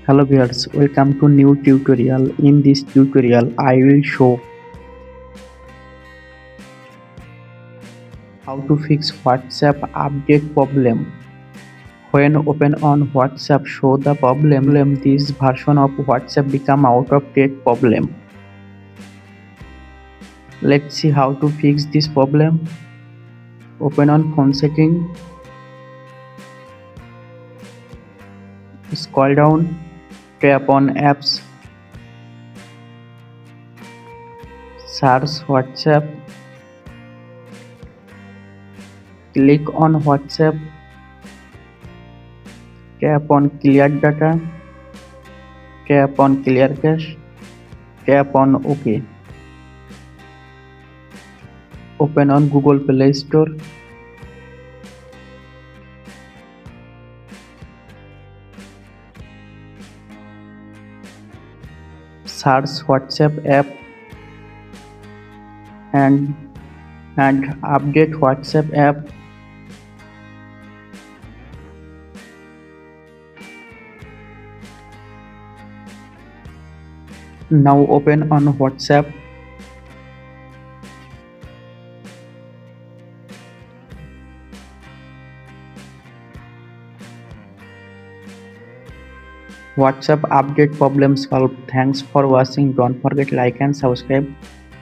Hello viewers, welcome to new tutorial. In this tutorial, I will show how to fix WhatsApp update problem. When open on WhatsApp, show the problem. This version of WhatsApp become out of date problem. Let's see how to fix this problem. Open on phone setting. Scroll down. Tap on apps. Search WhatsApp. Click on WhatsApp. Tap on clear data. Tap on clear cache. Tap on OK. Open on Google Play Store. Search WhatsApp app and update WhatsApp app. Now open on WhatsApp. WhatsApp update problem solved. Thanks for watching. Don't forget like and subscribe.